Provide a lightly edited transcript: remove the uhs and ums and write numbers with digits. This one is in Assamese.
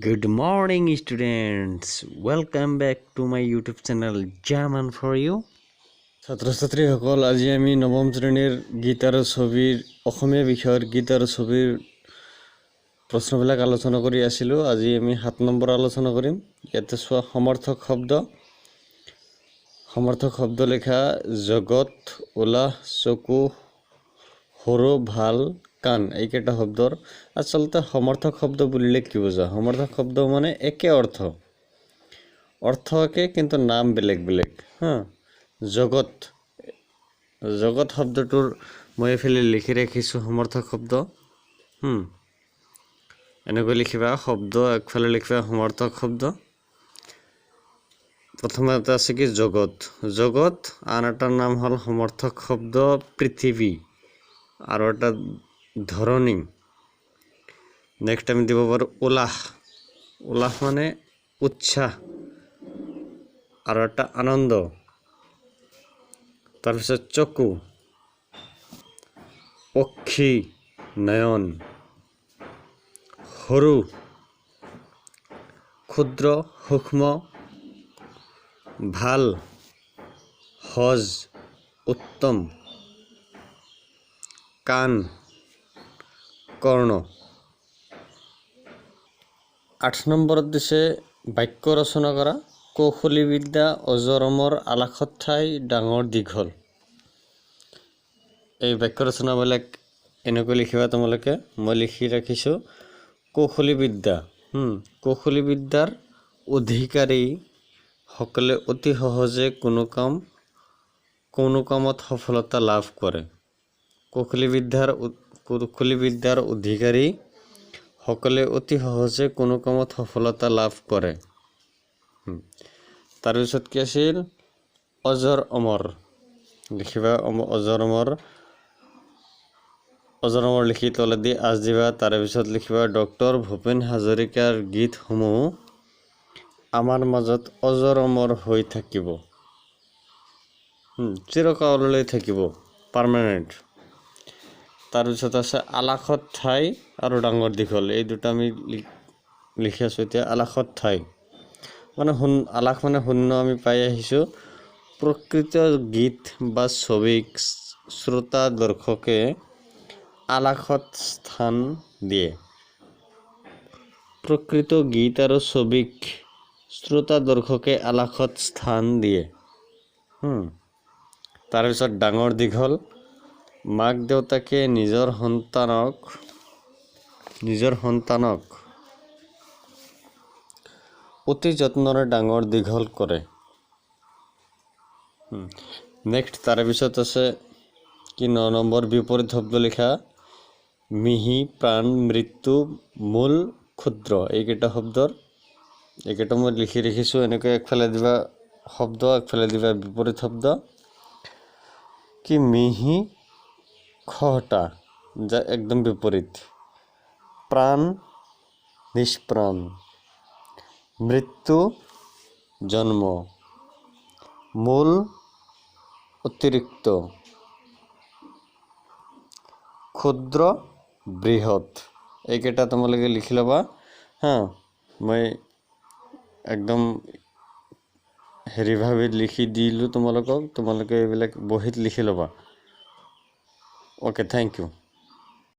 Good morning, students. Welcome back to my YouTube channel, German for you. ছাত্ৰ ছাত্ৰীসকল, আজি আমি নৱম শ্ৰেণীৰ গীত আৰু ছবিৰ অসমীয়া বিষয়ৰ গীত আৰু ছবিৰ প্ৰশ্নবিলাক আলোচনা কৰি আছিলোঁ। আজি আমি 7 নম্বৰ আলোচনা কৰিম। ইয়াতে চোৱা সমৰ্থক শব্দ লেখা জগত, উলাহ, চকু, সৰু, ভাল, কাণ এইকেইটা শব্দৰ আচলতে সমৰ্থক শব্দ বুলিলে কি বুজা? সমৰ্থক শব্দ মানে একে অৰ্থ একে কিন্তু নাম বেলেগ বেলেগ। জগত শব্দটোৰ মই এফালে লিখি ৰাখিছোঁ সমৰ্থক শব্দ। এনেকৈ লিখিবা, শব্দ একফালে লিখিবা সমৰ্থক শব্দ। প্ৰথমে এটা আছে কি জগত, আন এটাৰ নাম হ'ল সমৰ্থক শব্দ পৃথিৱী, আৰু এটা ধৰণী। নেক্সট আমি দিব পাৰোঁ উলাহ মানে উৎসাহ আৰু এটা আনন্দ। তাৰপিছত চকু, পক্ষী, নয়ন। সৰু, ক্ষুদ্ৰ, সূক্ষ্ম। ভাল, সজ, উত্তম। কাণ, কৰ্ণ। 8 নম্বৰত দিছে বাক্য ৰচনা কৰা। কৌশলী বিদ্যা অজৰমৰ আলাসত ঠাই ডাঙৰ দীঘল। এই বাক্য ৰচনাবিলাক এনেকৈ লিখিবা তোমালোকে। মই লিখি ৰাখিছোঁ কৌশলী বিদ্যাৰ অধিকাৰী সকলে অতি সহজে কোনো কামত সফলতা লাভ কৰে। কৌশলী বিদ্যাৰ অধিকাৰী সকলে অতি সহজে কোনো কামত সফলতা লাভ কৰে। তাৰপিছত কি আছিল? অজৰ অমৰ লিখিবা। অজৰ অমৰ লিখি তলেদি আঁচ দিবা। তাৰপিছত লিখিবা ডক্টৰ ভূপেন হাজৰিকাৰ গীতসমূহ আমাৰ মাজত অজৰ অমৰ হৈ থাকিব, চিৰকাললৈ থাকিব, পাৰ্মানেণ্ট। তাৰপিছত আছে আলাসত ঠাই আৰু ডাঙৰ দীঘল। এই দুটা আমি লিখি আছোঁ এতিয়া। আলাসত ঠাই মানে আলাস মানে শূন্য আমি পাই আহিছোঁ। প্ৰকৃত গীত বা ছবিক শ্ৰোতা দৰ্শকে আলাসত স্থান দিয়ে। প্ৰকৃত গীত আৰু ছবিক শ্ৰোতা দৰ্শকে আলাসত স্থান দিয়ে। তাৰপিছত ডাঙৰ দীঘল, মাক দেউতাকে নিজৰ সন্তানক অতি যত্নৰে ডাঙৰ দীঘল কৰে। নেক্সট তাৰপিছত আছে কি 9 নম্বৰ বিপৰীত শব্দ লিখা। মিহি, প্ৰাণ, মৃত্যু, মূল, ক্ষুদ্ৰ এইকেইটা মই লিখি ৰাখিছোঁ। এনেকৈ একফালে দিবা শব্দ, একফালে দিবা বিপৰীত শব্দ। কি মিহি খহটা, যা একদম বিপৰীত। প্ৰাণ, নিষ্প্ৰাণ। মৃত্যু, জন্ম। মূল, অতিৰিক্ত। ক্ষুদ্ৰ, বৃহৎ। এইকেইটা তোমালোকে লিখি ল'বা। মই একদম হেৰিভাৱে লিখি দিলোঁ তোমালোকে এইবিলাক বহীত লিখি ল'বা। Okay, thank U.